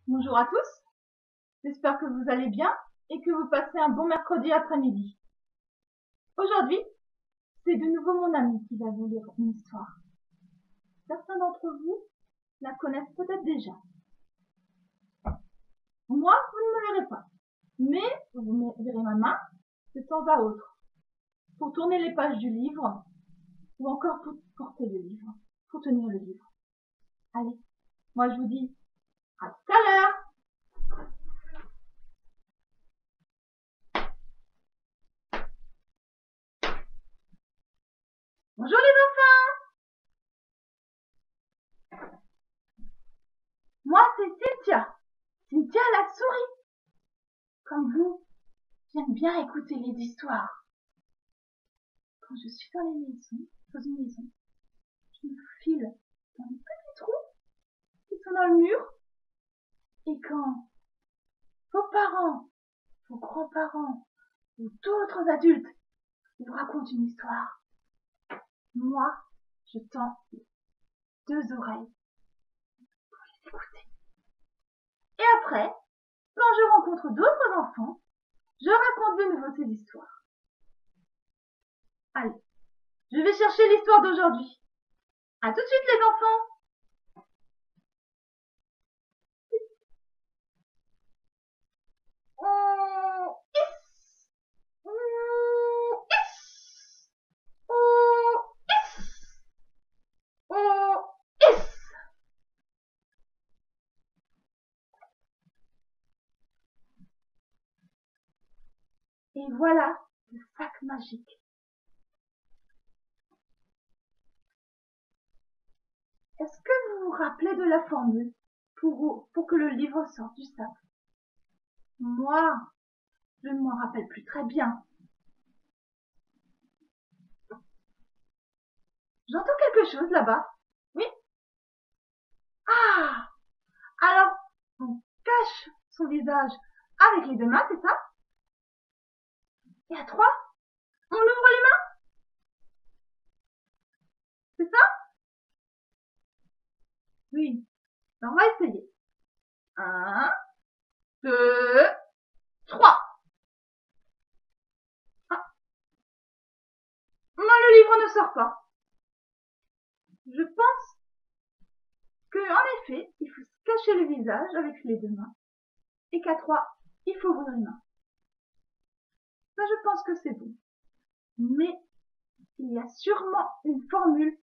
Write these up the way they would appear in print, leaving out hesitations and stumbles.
Bonjour à tous, j'espère que vous allez bien et que vous passez un bon mercredi après-midi. Aujourd'hui, c'est de nouveau mon ami qui va vous lire une histoire. Certains d'entre vous la connaissent peut-être déjà. Moi, vous ne me verrez pas, mais vous verrez ma main de temps à autre pour tourner les pages du livre ou encore pour porter le livre, pour tenir le livre. Allez, moi je vous dis à tout à l'heure. Bonjour les enfants. Moi c'est Cynthia. Cynthia la souris. Comme vous, j'aime bien écouter les histoires. Quand je suis dans une maison, je me file dans les petits trous qui sont dans le mur. Et quand vos parents, vos grands-parents ou d'autres adultes vous racontent une histoire, moi, je tends les deux oreilles pour les écouter. Et après, quand je rencontre d'autres enfants, je raconte de nouveau ces histoires. Allez, je vais chercher l'histoire d'aujourd'hui. À tout de suite les enfants. Et voilà le sac magique. Est-ce que vous vous rappelez de la formule pour que le livre sorte du sac? Moi, je ne m'en rappelle plus très bien. J'entends quelque chose là-bas. Oui? Ah! Alors, on cache son visage avec les deux mains, c'est ça? Et à trois, on ouvre les mains? C'est ça? Oui. Alors, on va essayer. 1, 2, 3. Ah, moi, le livre ne sort pas. Je pense que, en effet, il faut se cacher le visage avec les deux mains. Et qu'à trois, il faut ouvrir les mains. Ça, je pense que c'est bon. Mais il y a sûrement une formule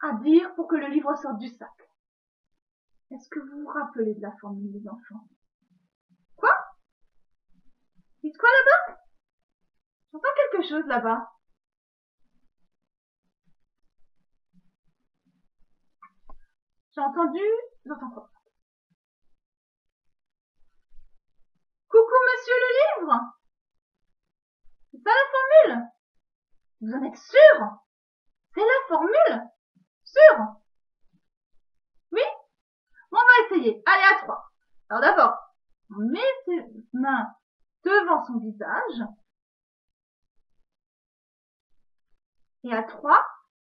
à dire pour que le livre sorte du sac. Est-ce que vous vous rappelez de la formule, les enfants? Quoi? Dites quoi là-bas? J'entends quelque chose là-bas. J'entends quoi? Coucou monsieur le livre! C'est ça la formule? Vous en êtes sûr? C'est la formule? Sûr? Oui? Bon, on va essayer. Allez, à trois. Alors d'abord, on met ses mains devant son visage. Et à trois,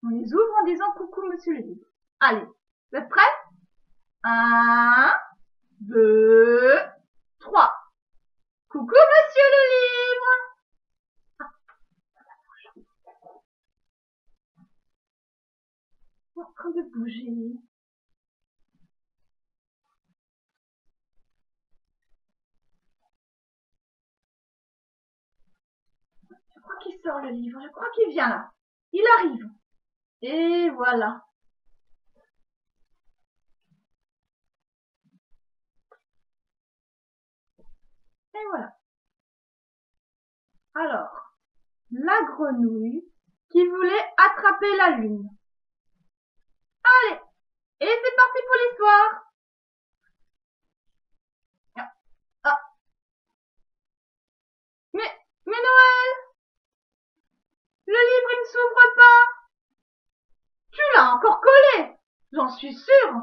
on les ouvre en disant coucou monsieur le livre. Allez, vous êtes prêts? 1, 2, 3. Coucou monsieur le livre. En train de bouger. Je crois qu'il sort le livre. Je crois qu'il vient là. Il arrive. Et voilà. Et voilà. Alors, la grenouille qui voulait attraper la lune. Allez, et c'est parti pour l'histoire. Ah. Mais Noël, le livre il ne s'ouvre pas. Tu l'as encore collé, j'en suis sûre.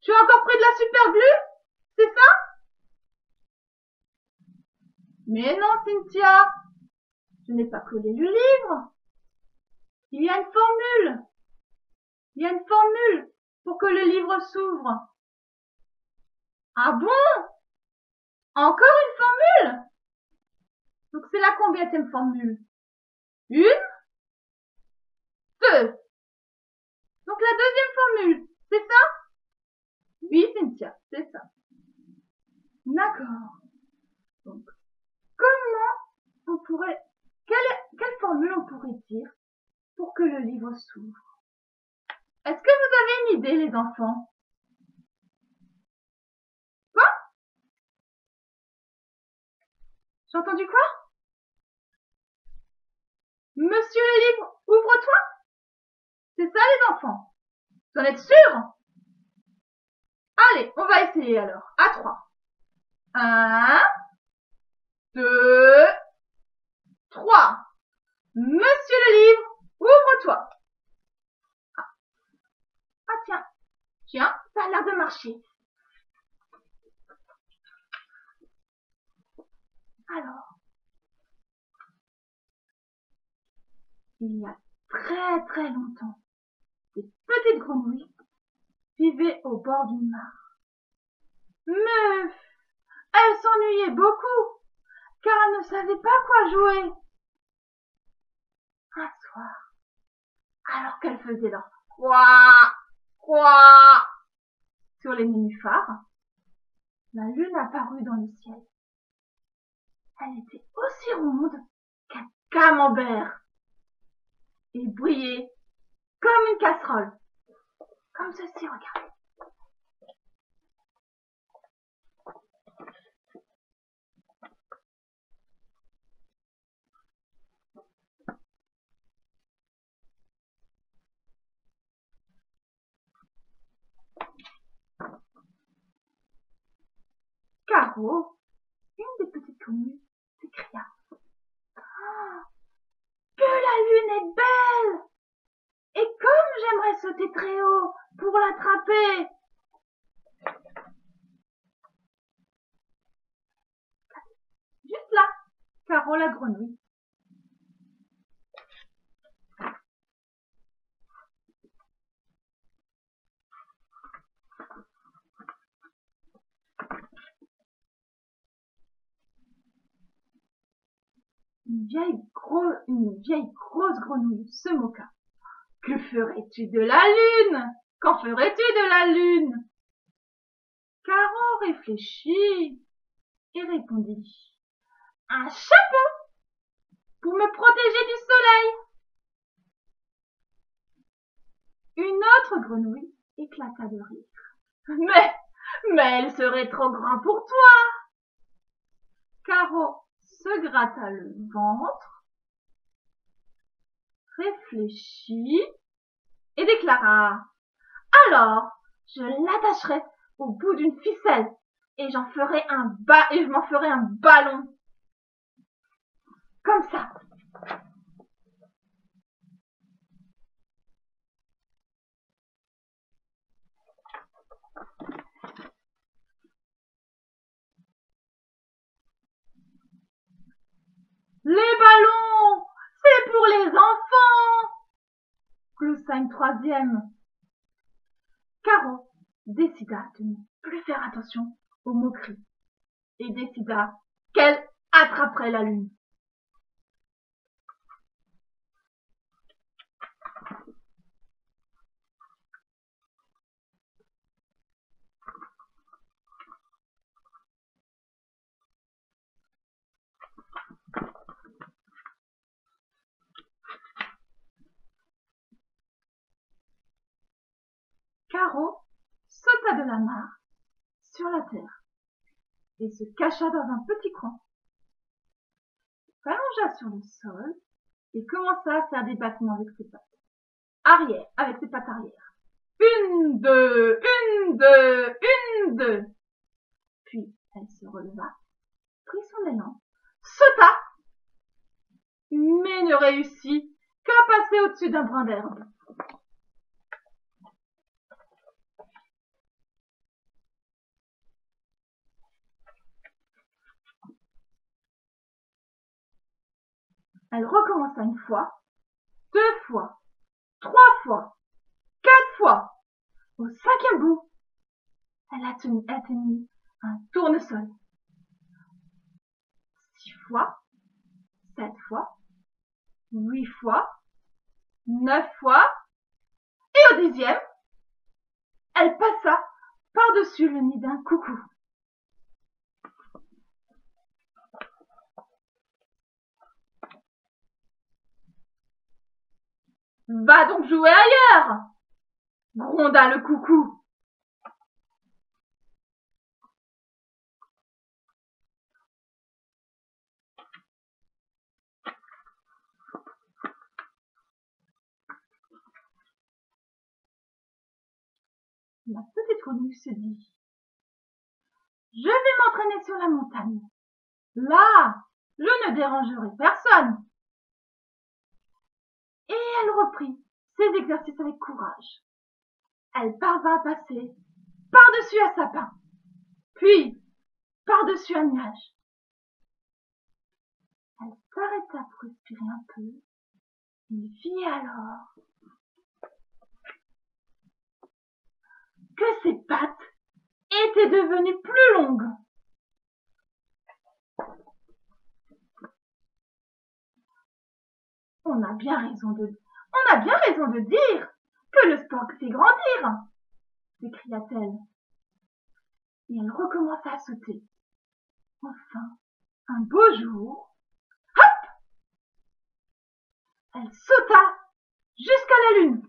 Tu as encore pris de la super glue, c'est ça? Mais non, Cynthia, je n'ai pas collé le livre. Il y a une formule. Il y a une formule pour que le livre s'ouvre. Ah bon? Encore une formule? Donc c'est la combienième formule? Une, deux. Donc la deuxième formule, c'est ça? Oui, Cynthia, c'est ça. D'accord. Donc, comment on pourrait, quelle formule on pourrait dire pour que le livre s'ouvre? Est-ce que vous avez une idée, les enfants? Quoi? J'ai entendu quoi? Monsieur le livre, ouvre-toi? C'est ça, les enfants? Vous en êtes sûrs? Allez, on va essayer alors. À 3. 1, 2, 3. Monsieur le livre, ouvre-toi. Ah tiens, ça a l'air de marcher. Alors, il y a très très longtemps, des petites grenouilles vivaient au bord d'une mare. Mais elles s'ennuyaient beaucoup, car elles ne savaient pas quoi jouer. Un soir, alors qu'elles faisaient leur quoi sur les nénuphars, la lune apparut dans le ciel. Elle était aussi ronde qu'un camembert et brillait comme une casserole. Comme ceci, regardez. Caro, une des petites grenouilles, s'écria: oh, que la lune est belle! Et comme j'aimerais sauter très haut pour l'attraper! Juste là, Caro la grenouille. Une vieille grosse grenouille se moqua. Que ferais-tu de la lune? Qu'en ferais-tu de la lune? Caro réfléchit et répondit: un chapeau pour me protéger du soleil. Une autre grenouille éclata de rire. Mais elle serait trop grand pour toi. Caro se gratta le ventre, réfléchit et déclara: alors, je l'attacherai au bout d'une ficelle et je m'en ferai un ballon. Comme ça. Les ballons, c'est pour les enfants, gloussa une troisième. Caro décida de ne plus faire attention aux moqueries et décida qu'elle attraperait la lune. Caro sauta de la mare sur la terre et se cacha dans un petit coin. S'allongea sur le sol et commença à faire des battements avec ses pattes arrière. Une, deux, une, deux, une, deux. Puis elle se releva, prit son élan, sauta, mais ne réussit qu'à passer au-dessus d'un brin d'herbe. Elle recommença une fois, 2 fois, 3 fois, 4 fois. Au 5e bout, elle atteignit un tournesol. 6 fois, 7 fois, 8 fois, 9 fois, et au 10e, elle passa par-dessus le nid d'un coucou. Va donc jouer ailleurs, gronda le coucou. La petite grenouille se dit: je vais m'entraîner sur la montagne. Là, je ne dérangerai personne. Et elle reprit ses exercices avec courage. Elle parvint à passer par-dessus un sapin, puis par-dessus un nuage. Elle s'arrêta pour respirer un peu et vit alors que ses pattes étaient devenues plus longues. On a bien raison de dire que le sport fait grandir, s'écria-t-elle. Et elle recommença à sauter. Enfin, un beau jour, hop! Elle sauta jusqu'à la lune.